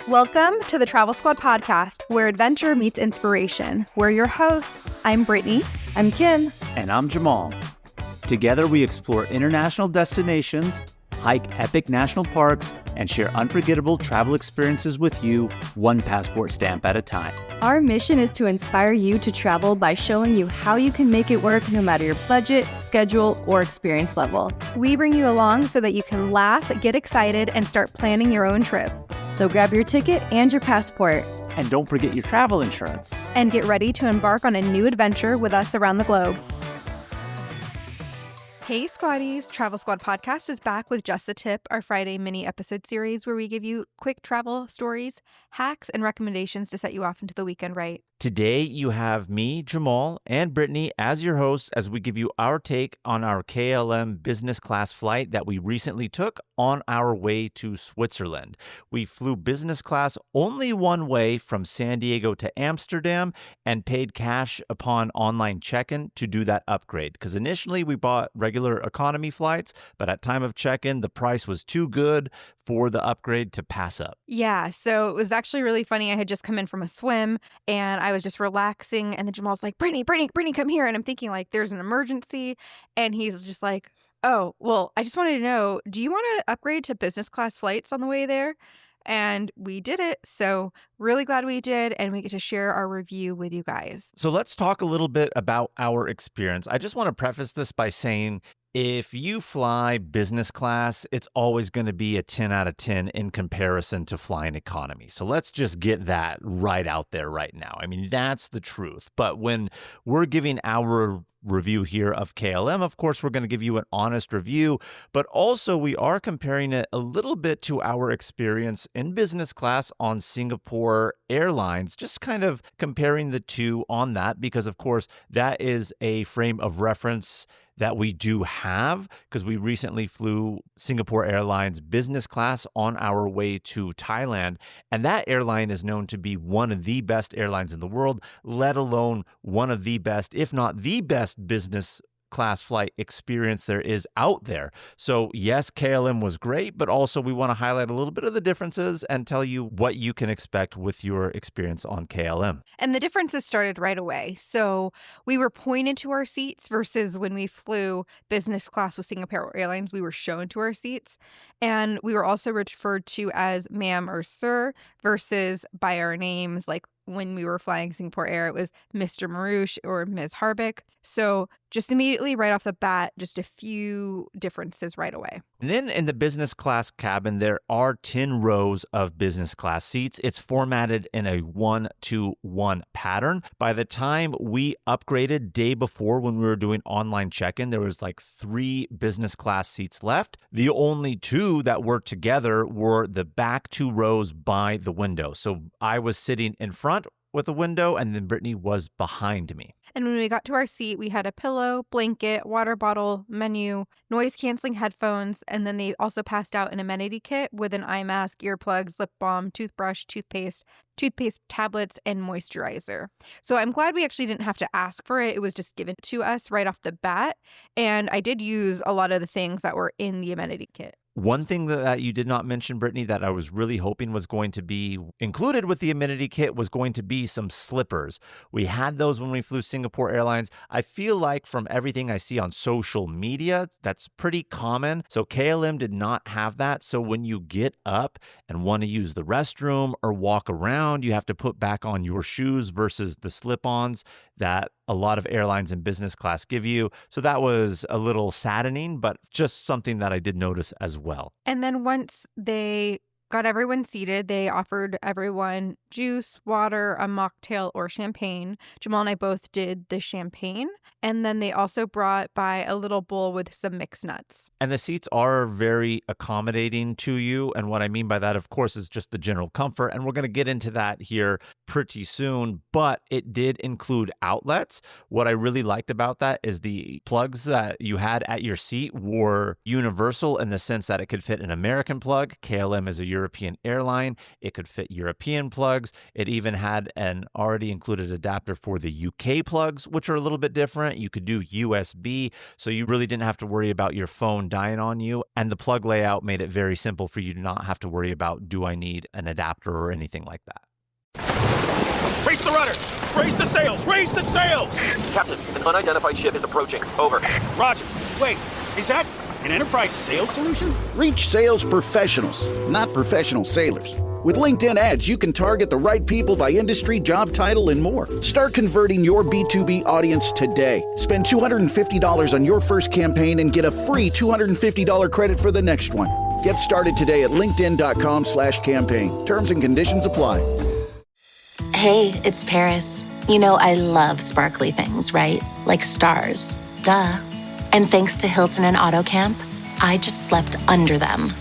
Welcome to the Travel Squad podcast, where adventure meets inspiration. We're your hosts. I'm Brittany. I'm Kim. And I'm Jamal. Together, we explore international destinations, hike epic national parks, and share unforgettable travel experiences with you, one passport stamp at a time. Our mission is to inspire you to travel by showing you how you can make it work no matter your budget, schedule, or experience level. We bring you along so that you can laugh, get excited, and start planning your own trip. So grab your ticket and your passport. And don't forget your travel insurance. And get ready to embark on a new adventure with us around the globe. Hey Squaddies, Travel Squad Podcast is back with Just a Tip, our Friday mini episode series where we give you quick travel stories, hacks, and recommendations to set you off into the weekend right. Today, you have me, Jamal, and Brittany as your hosts as we give you our take on our KLM Business Class flight that we recently took on our way to Switzerland. We flew business class only one way from San Diego to Amsterdam and paid cash upon online check-in to do that upgrade. Because initially, we bought regular economy flights, but at time of check-in, the price was too good for the upgrade to pass up. Yeah, so it was actually really funny. I had just come in from a swim and I was just relaxing, and then Jamal's like, Brittany, come here. And I'm thinking like there's an emergency, and he's just like, oh, well, I just wanted to know, do you want to upgrade to business class flights on the way there? And we did it. So really glad we did. And we get to share our review with you guys. So let's talk a little bit about our experience. I just want to preface this by saying, if you fly business class, it's always going to be a 10 out of 10 in comparison to flying economy. So let's just get that right out there right now. I mean, that's the truth. But when we're giving our review here of KLM, of course, we're going to give you an honest review, but also we are comparing it a little bit to our experience in business class on Singapore Airlines, just kind of comparing the two on that, because of course, that is a frame of reference that we do have, because we recently flew Singapore Airlines business class on our way to Thailand. And that airline is known to be one of the best airlines in the world, let alone one of the best, if not the best business class flight experience there is out there. So yes, KLM was great, but also we want to highlight a little bit of the differences and tell you what you can expect with your experience on KLM. And the differences started right away. So we were pointed to our seats versus when we flew business class with Singapore Airlines, we were shown to our seats. And we were also referred to as ma'am or sir versus by our names. Like when we were flying Singapore Air, it was Mr. Marouche or Ms. Harbeck. So just immediately right off the bat, just a few differences right away. And then in the business class cabin, there are 10 rows of business class seats. It's formatted in a 1-to-1 pattern. By the time we upgraded day before when we were doing online check-in, there was like 3 business class seats left. The only 2 that were together were the back 2 rows by the window. So I was sitting in front with a window, and then Brittany was behind me. And when we got to our seat, we had a pillow, blanket, water bottle, menu, noise-canceling headphones, and then they also passed out an amenity kit with an eye mask, earplugs, lip balm, toothbrush, toothpaste tablets, and moisturizer. So I'm glad we actually didn't have to ask for it. It was just given to us right off the bat. And I did use a lot of the things that were in the amenity kit. One thing that you did not mention, Brittany, that I was really hoping was going to be included with the amenity kit was going to be some slippers. We had those when we flew Singapore Airlines. I feel like from everything I see on social media, that's pretty common. So KLM did not have that. So when you get up and want to use the restroom or walk around, you have to put back on your shoes versus the slip-ons that a lot of airlines in business class give you. So that was a little saddening, but just something that I did notice as well. And then once they got everyone seated, they offered everyone juice, water, a mocktail, or champagne. Jamal and I both did the champagne. And then they also brought by a little bowl with some mixed nuts. And the seats are very accommodating to you. And what I mean by that, of course, is just the general comfort. And we're going to get into that here pretty soon. But it did include outlets. What I really liked about that is the plugs that you had at your seat were universal in the sense that it could fit an American plug. KLM is a European airline. It could fit European plugs. It even had an already included adapter for the UK plugs, which are a little bit different. You could do USB, so you really didn't have to worry about your phone dying on you. And the plug layout made it very simple for you to not have to worry about, do I need an adapter or anything like that. Raise the rudders! Raise the sails! Raise the sails! Captain, an unidentified ship is approaching. Over. Roger. Wait, is that an enterprise sales solution? Reach sales professionals, not professional sailors. With LinkedIn ads, you can target the right people by industry, job title, and more. Start converting your B2B audience today. Spend $250 on your first campaign and get a free $250 credit for the next one. Get started today at linkedin.com/campaign. Terms and conditions apply. Hey, it's Paris. You know I love sparkly things, right? Like stars. Duh. And thanks to Hilton and AutoCamp, I just slept under them.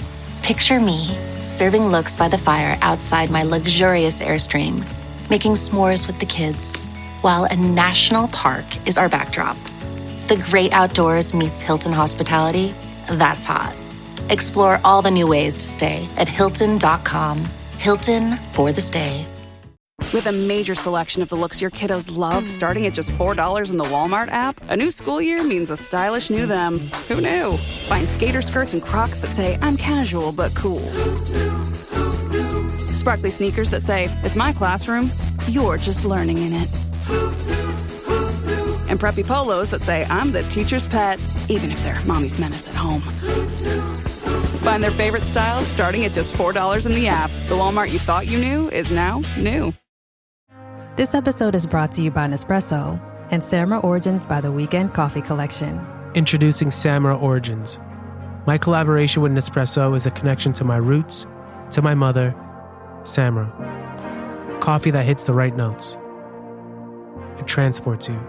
Picture me, serving looks by the fire outside my luxurious Airstream, making s'mores with the kids, while a national park is our backdrop. The great outdoors meets Hilton hospitality. That's hot. Explore all the new ways to stay at Hilton.com. Hilton for the stay. With a major selection of the looks your kiddos love starting at just $4 in the Walmart app, a new school year means a stylish new them. Who knew? Find skater skirts and Crocs that say, I'm casual but cool. Sparkly sneakers that say, it's my classroom, you're just learning in it. And preppy polos that say, I'm the teacher's pet, even if they're mommy's menace at home. Find their favorite styles starting at just $4 in the app. The Walmart you thought you knew is now new. This episode is brought to you by Nespresso and Samra Origins by the Weekend Coffee Collection. Introducing Samra Origins. My collaboration with Nespresso is a connection to my roots, to my mother, Samra. Coffee that hits the right notes. It transports you.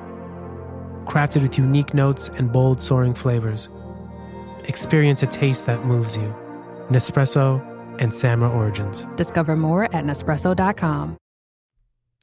Crafted with unique notes and bold, soaring flavors. Experience a taste that moves you. Nespresso and Samra Origins. Discover more at Nespresso.com.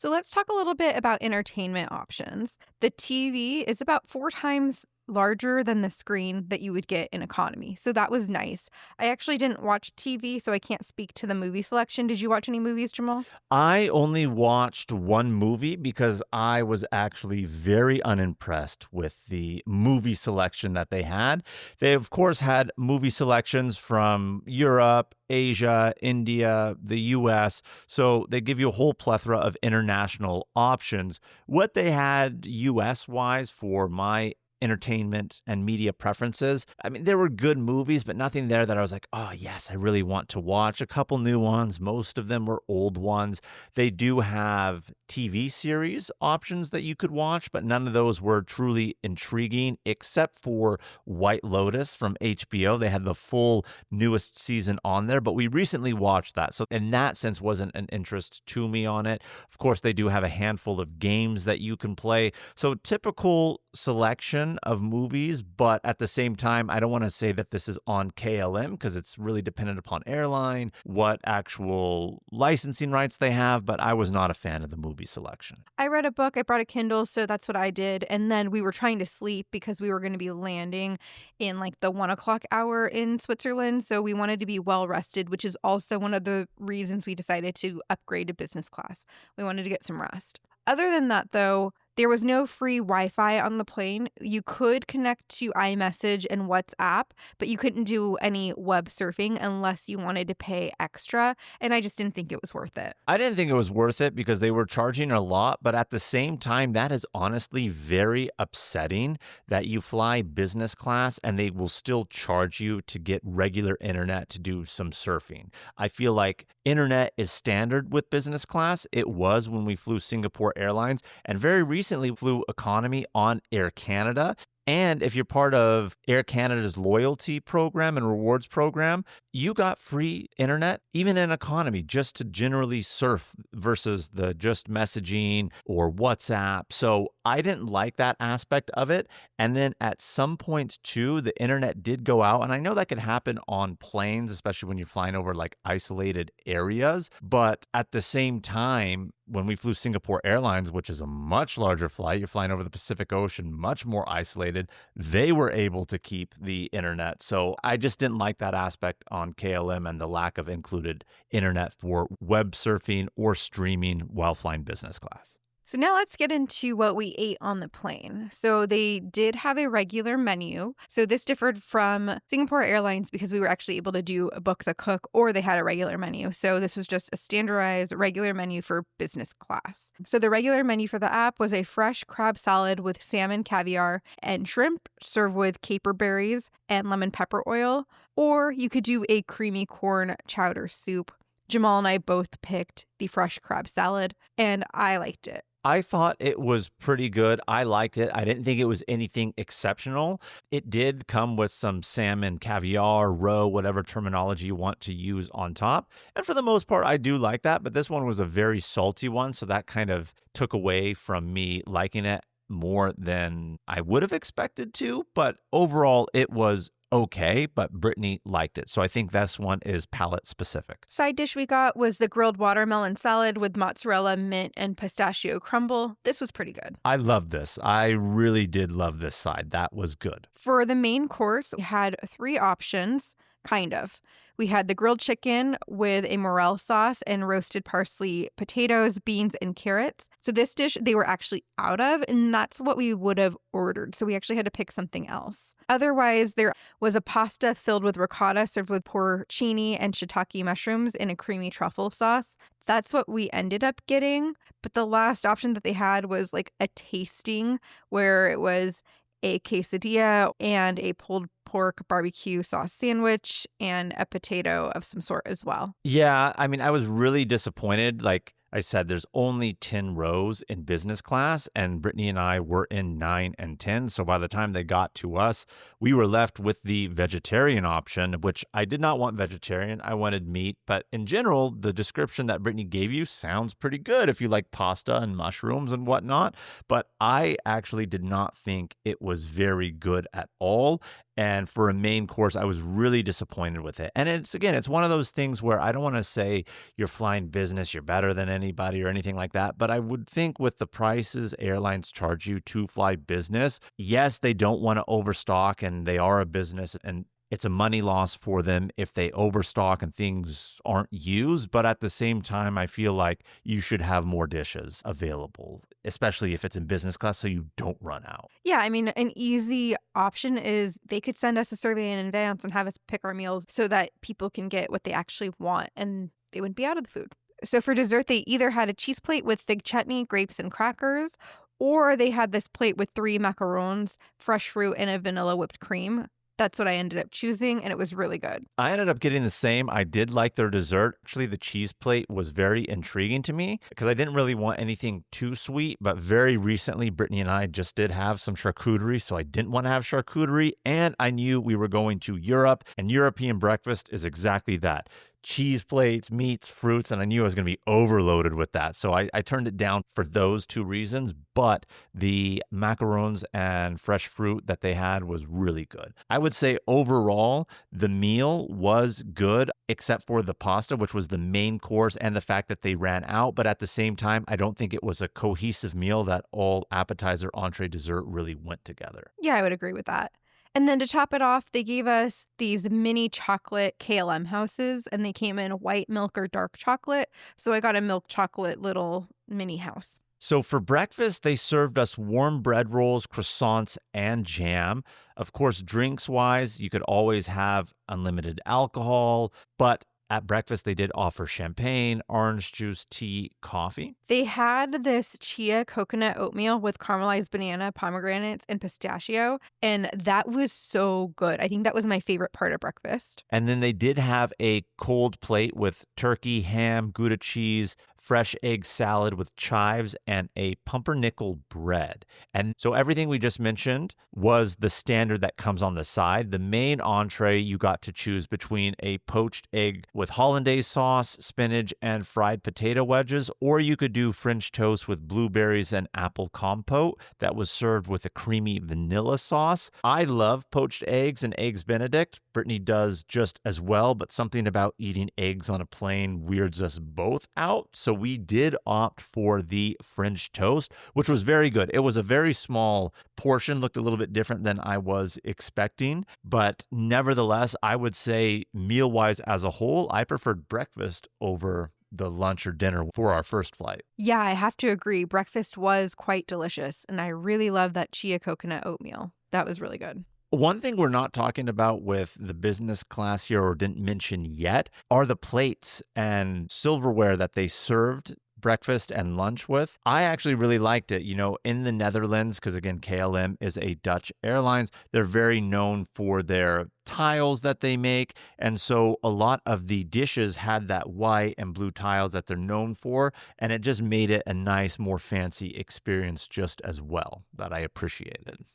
So let's talk a little bit about entertainment options. The TV is about 4 times larger than the screen that you would get in economy. So that was nice. I actually didn't watch TV, so I can't speak to the movie selection. Did you watch any movies, Jamal? I only watched one movie because I was actually very unimpressed with the movie selection that they had. They, of course, had movie selections from Europe, Asia, India, the US. So they give you a whole plethora of international options. What they had US-wise for my entertainment and media preferences, I mean, there were good movies, but nothing there that I was like, oh, yes, I really want to watch. A couple new ones. Most of them were old ones. They do have TV series options that you could watch, but none of those were truly intriguing, except for White Lotus from HBO. They had the full newest season on there, but we recently watched that. So in that sense, wasn't an interest to me on it. Of course, they do have a handful of games that you can play. So typical selection of movies, but at the same time, I don't want to say that this is on KLM because it's really dependent upon airline, what actual licensing rights they have, but I was not a fan of the movie selection. I read a book. I brought a Kindle, so that's what I did. And then we were trying to sleep because we were going to be landing in like the 1 o'clock hour in Switzerland. So we wanted to be well rested, which is also one of the reasons we decided to upgrade to business class. We wanted to get some rest. Other than that, though, there was no free Wi-Fi on the plane. You could connect to iMessage and WhatsApp, but you couldn't do any web surfing unless you wanted to pay extra. And I just didn't think it was worth it. I didn't think it was worth it because they were charging a lot, but at the same time, that is honestly very upsetting that you fly business class and they will still charge you to get regular internet to do some surfing. I feel like internet is standard with business class. It was when we flew Singapore Airlines, and very recently flew economy on Air Canada. And if you're part of Air Canada's loyalty program and rewards program, you got free internet, even in economy, just to generally surf versus the just messaging or WhatsApp. So I didn't like that aspect of it. And then at some points too, the internet did go out. And I know that can happen on planes, especially when you're flying over like isolated areas. But at the same time, when we flew Singapore Airlines, which is a much larger flight, you're flying over the Pacific Ocean, much more isolated, they were able to keep the internet. So I just didn't like that aspect on KLM and the lack of included internet for web surfing or streaming while flying business class. So now let's get into what we ate on the plane. So they did have a regular menu. So this differed from Singapore Airlines because we were actually able to do a book the cook, or they had a regular menu. So this was just a standardized regular menu for business class. So the regular menu for the app was a fresh crab salad with salmon, caviar, and shrimp served with caper berries and lemon pepper oil. Or you could do a creamy corn chowder soup. Jamal and I both picked the fresh crab salad, and I liked it. I thought it was pretty good. I liked it. I didn't think it was anything exceptional. It did come with some salmon, caviar, roe, whatever terminology you want to use on top. And for the most part, I do like that. But this one was a very salty one. So that kind of took away from me liking it more than I would have expected to. But overall, it was okay, but Brittany liked it. So I think this one is palate specific. Side dish we got was the grilled watermelon salad with mozzarella, mint, and pistachio crumble. This was pretty good. I love this. I really did love this side. That was good. For the main course, we had 3 options, kind of. We had the grilled chicken with a morel sauce and roasted parsley, potatoes, beans, and carrots. So this dish they were actually out of, and that's what we would have ordered. So we actually had to pick something else. Otherwise, there was a pasta filled with ricotta served with porcini and shiitake mushrooms in a creamy truffle sauce. That's what we ended up getting. But the last option that they had was like a tasting where it was a quesadilla and a pulled pork barbecue sauce sandwich and a potato of some sort as well. Yeah, I mean, I was really disappointed. Like I said, there's only 10 rows in business class, and Brittany and I were in 9 and 10. So by the time they got to us, we were left with the vegetarian option, which I did not want vegetarian. I wanted meat. But in general, the description that Brittany gave you sounds pretty good if you like pasta and mushrooms and whatnot. But I actually did not think it was very good at all. And for a main course, I was really disappointed with it. And it's one of those things where I don't want to say you're flying business, you're better than anybody or anything like that. But I would think with the prices airlines charge you to fly business, yes, they don't want to overstock and they are a business and it's a money loss for them if they overstock and things aren't used. But at the same time, I feel like you should have more dishes available, especially if it's in business class, so you don't run out. Yeah, I mean, an easy option is they could send us a survey in advance and have us pick our meals so that people can get what they actually want and they wouldn't be out of the food. So for dessert, they either had a cheese plate with fig chutney, grapes, and crackers, or they had this plate with 3 macarons, fresh fruit, and a vanilla whipped cream. That's what I ended up choosing, and it was really good. I ended up getting the same. I did like their dessert. Actually, the cheese plate was very intriguing to me because I didn't really want anything too sweet, but very recently, Brittany and I just did have some charcuterie, so I didn't want to have charcuterie, and I knew we were going to Europe, and European breakfast is exactly that. Cheese plates, meats, fruits, and I knew I was going to be overloaded with that. So I turned it down for those 2 reasons, but the macarons and fresh fruit that they had was really good. I would say overall, the meal was good, except for the pasta, which was the main course, and the fact that they ran out. But at the same time, I don't think it was a cohesive meal that all appetizer, entree, dessert really went together. Yeah, I would agree with that. And then to top it off, they gave us these mini chocolate KLM houses, and they came in white milk or dark chocolate. So I got a milk chocolate little mini house. So for breakfast, they served us warm bread rolls, croissants, and jam. Of course, drinks-wise, you could always have unlimited alcohol, but at breakfast, they did offer champagne, orange juice, tea, coffee. They had this chia coconut oatmeal with caramelized banana, pomegranates, and pistachio, and that was so good. I think that was my favorite part of breakfast. And then they did have a cold plate with turkey, ham, Gouda cheese, fresh egg salad with chives, and a pumpernickel bread. And so everything we just mentioned was the standard that comes on the side. The main entree, you got to choose between a poached egg with hollandaise sauce, spinach, and fried potato wedges, or you could do French toast with blueberries and apple compote that was served with a creamy vanilla sauce. I love poached eggs and eggs Benedict. Brittany does just as well, but something about eating eggs on a plane weirds us both out. So we did opt for the French toast, which was very good. It was a very small portion, looked a little bit different than I was expecting. But nevertheless, I would say meal-wise as a whole, I preferred breakfast over the lunch or dinner for our first flight. Yeah, I have to agree. Breakfast was quite delicious, and I really love that chia coconut oatmeal. That was really good. One thing we're not talking about with the business class here or didn't mention yet are the plates and silverware that they served breakfast and lunch with. I actually really liked it. You know, in the Netherlands, because again, KLM is a Dutch airlines, they're very known for their tiles that they make. And so a lot of the dishes had that white and blue tiles that they're known for. And it just made it a nice, more fancy experience just as well that I appreciated.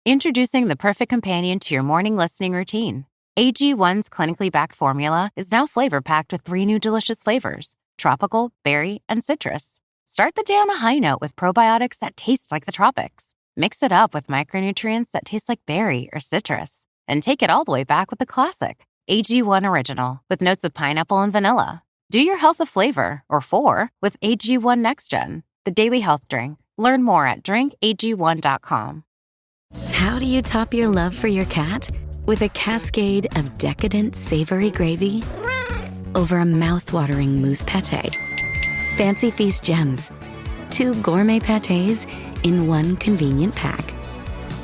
Introducing the perfect companion to your morning listening routine. AG1's clinically backed formula is now flavor-packed with 3 new delicious flavors: tropical, berry, and citrus. Start the day on a high note with probiotics that taste like the tropics. Mix it up with micronutrients that taste like berry or citrus. And take it all the way back with the classic AG1 Original with notes of pineapple and vanilla. Do your health a flavor, or 4, with AG1 Next Gen, the daily health drink. Learn more at drinkag1.com. How do you top your love for your cat? With a cascade of decadent savory gravy over a mouth-watering mousse pâté. Fancy Feast gems. 2 gourmet pâtés in 1 convenient pack.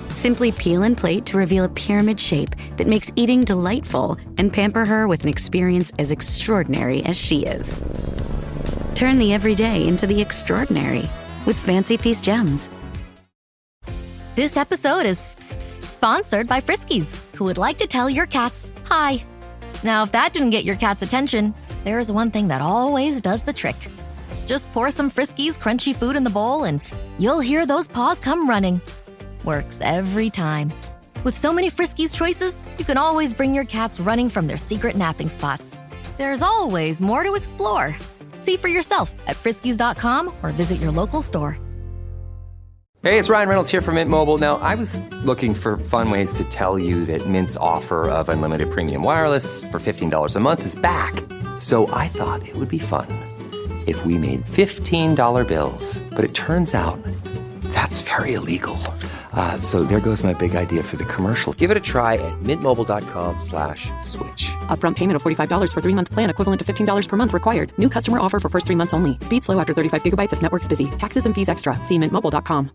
Simply peel and plate to reveal a pyramid shape that makes eating delightful and pamper her with an experience as extraordinary as she is. Turn the everyday into the extraordinary with Fancy Feast gems. This episode is sponsored by Friskies, who would like to tell your cats hi. Now, if that didn't get your cat's attention, there is one thing that always does the trick. Just pour some Friskies crunchy food in the bowl and you'll hear those paws come running. Works every time. With so many Friskies choices, you can always bring your cats running from their secret napping spots. There's always more to explore. See for yourself at friskies.com or visit your local store. Hey, it's Ryan Reynolds here from Mint Mobile. Now, I was looking for fun ways to tell you that Mint's offer of unlimited premium wireless for $15 a month is back. So I thought it would be fun if we made $15 bills. But it turns out that's very illegal. So there goes my big idea for the commercial. Give it a try at mintmobile.com/switch. Upfront payment of $45 for 3-month plan, equivalent to $15 per month required. New customer offer for first 3 months only. Speed slow after 35 gigabytes if network's busy. Taxes and fees extra. See mintmobile.com.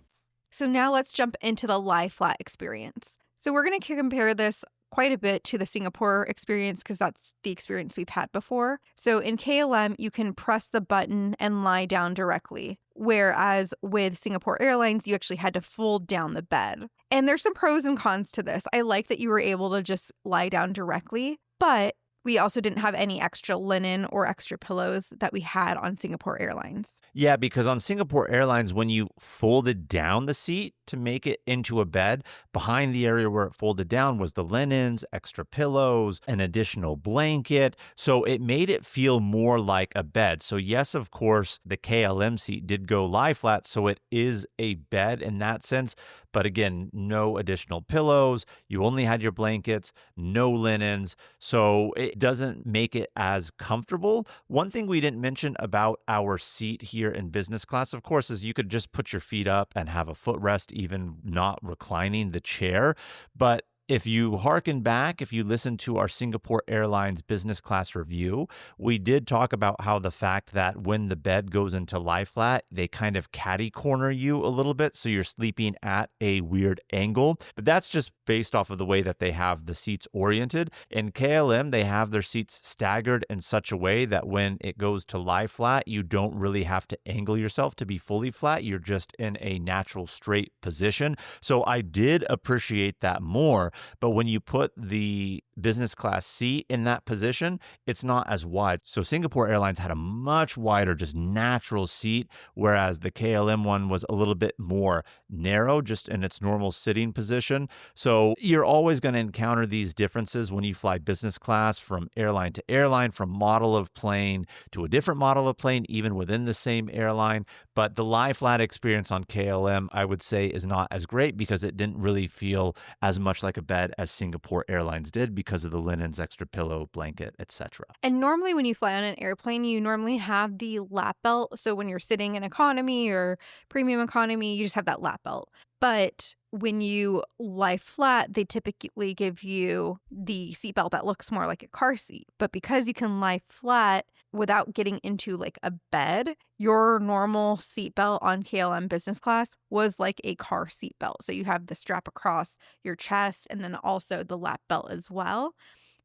So now let's jump into the lie flat experience. So we're going to compare this quite a bit to the Singapore experience because that's the experience we've had before. So in KLM, you can press the button and lie down directly, whereas with Singapore Airlines, you actually had to fold down the bed. And there's some pros and cons to this. I like that you were able to just lie down directly, but we also didn't have any extra linen or extra pillows that we had on Singapore Airlines. Yeah, because on Singapore Airlines, when you folded down the seat to make it into a bed, behind the area where it folded down was the linens, extra pillows, an additional blanket. So it made it feel more like a bed. So yes, of course, the KLM seat did go lie flat, so it is a bed in that sense. But again, no additional pillows. You only had your blankets, no linens. So it doesn't make it as comfortable. One thing we didn't mention about our seat here in business class, of course, is you could just put your feet up and have a footrest, even not reclining the chair. But if you hearken back, if you listen to our Singapore Airlines business class review, we did talk about how the fact that when the bed goes into lie flat, they kind of catty corner you a little bit. So you're sleeping at a weird angle. But that's just based off of the way that they have the seats oriented. In KLM, they have their seats staggered in such a way that when it goes to lie flat, you don't really have to angle yourself to be fully flat. You're just in a natural straight position. So I did appreciate that more. But when you put the business class seat in that position, it's not as wide. So Singapore Airlines had a much wider, just natural seat, whereas the KLM one was a little bit more narrow, just in its normal sitting position. So you're always going to encounter these differences when you fly business class from airline to airline, from model of plane to a different model of plane, even within the same airline. But the lie flat experience on KLM, I would say, is not as great because it didn't really feel as much like a bed as Singapore Airlines did because of the linens, extra pillow, blanket, etc. And normally when you fly on an airplane, you normally have the lap belt. So when you're sitting in economy or premium economy, you just have that lap belt. But when you lie flat, they typically give you the seatbelt that looks more like a car seat. But because you can lie flat without getting into like a bed, your normal seatbelt on KLM business class was like a car seatbelt. So you have the strap across your chest and then also the lap belt as well.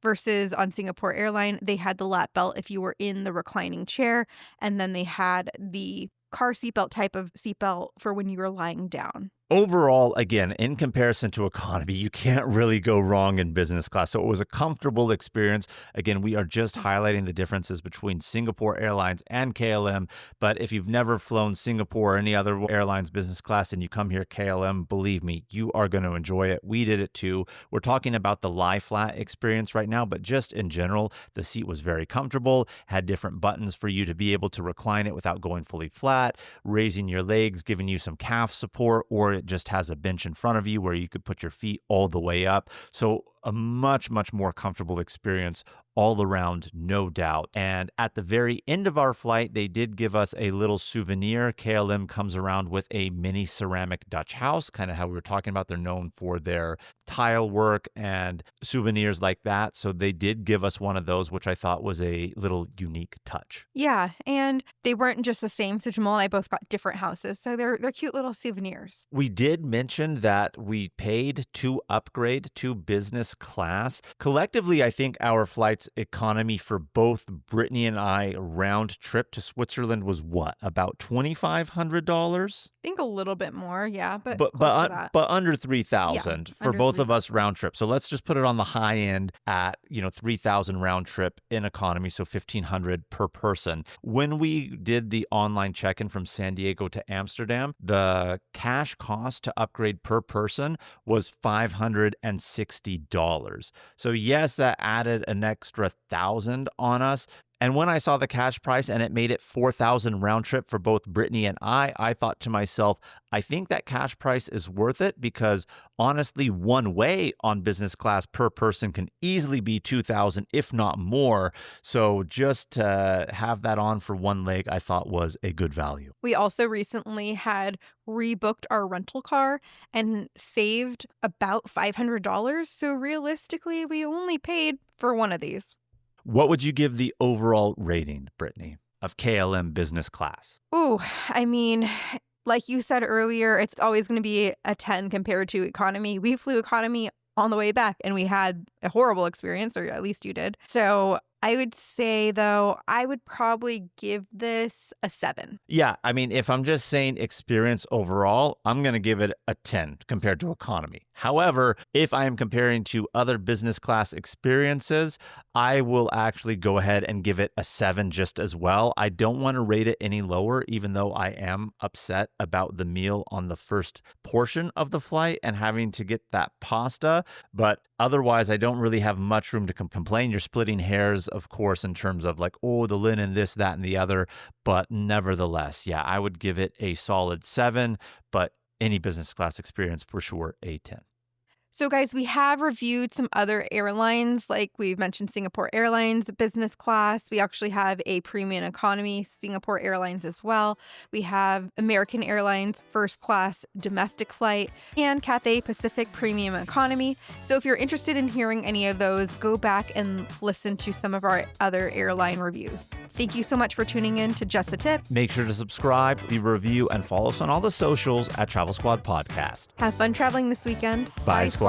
Versus on Singapore Airlines, they had the lap belt if you were in the reclining chair, and then they had the car seatbelt type of seatbelt for when you were lying down. Overall, again, in comparison to economy, you can't really go wrong in business class. So it was a comfortable experience. Again, we are just highlighting the differences between Singapore Airlines and KLM. But if you've never flown Singapore or any other airlines business class and you come here KLM, believe me, you are going to enjoy it. We did it too. We're talking about the lie flat experience right now, but just in general, the seat was very comfortable, had different buttons for you to be able to recline it without going fully flat, raising your legs, giving you some calf support, or it just has a bench in front of you where you could put your feet all the way up. So a much, much more comfortable experience all around, no doubt. And at the very end of our flight, they did give us a little souvenir. KLM comes around with a mini ceramic Dutch house, kind of how we were talking about. They're known for their tile work and souvenirs like that. So they did give us one of those, which I thought was a little unique touch. Yeah, and they weren't just the same. So Jamal and I both got different houses. So they're cute little souvenirs. We did mention that we paid to upgrade to business class. Collectively, I think our flight's economy for both Brittany and I round trip to Switzerland was what, about $2,500? I think a little bit more, yeah, but under 3,000 for under both of us round trip. So let's just put it on the high end at 3,000 round trip in economy, so 1,500 per person. When we did the online check-in from San Diego to Amsterdam, the cash cost to upgrade per person was $560. So yes, that added an extra 1,000 on us. And when I saw the cash price and it made it 4,000 round trip for both Brittany and I thought to myself, I think that cash price is worth it because honestly, one way on business class per person can easily be 2,000, if not more. So just to have that on for one leg, I thought was a good value. We also recently had rebooked our rental car and saved about $500. So realistically, we only paid for one of these. What would you give the overall rating, Brittany, of KLM business class? Ooh, I mean, like you said earlier, it's always going to be a 10 compared to economy. We flew economy on the way back and we had a horrible experience, or at least you did. So I would say, though, I would probably give this a 7. Yeah, I mean, if I'm just saying experience overall, I'm going to give it a 10 compared to economy. However, if I am comparing to other business class experiences, I will actually go ahead and give it a 7 just as well. I don't want to rate it any lower, even though I am upset about the meal on the first portion of the flight and having to get that pasta. But otherwise, I don't really have much room to complain. You're splitting hairs, of course, in terms of like, oh, the linen, this, that, and the other. But nevertheless, yeah, I would give it a solid 7, but any business class experience for sure, a 10. So guys, we have reviewed some other airlines, like we've mentioned Singapore Airlines business class. We actually have a premium economy Singapore Airlines as well. We have American Airlines first class domestic flight and Cathay Pacific premium economy. So if you're interested in hearing any of those, go back and listen to some of our other airline reviews. Thank you so much for tuning in to Just a Tip. Make sure to subscribe, leave a review, and follow us on all the socials at Travel Squad Podcast. Have fun traveling this weekend. Bye, Squaddies.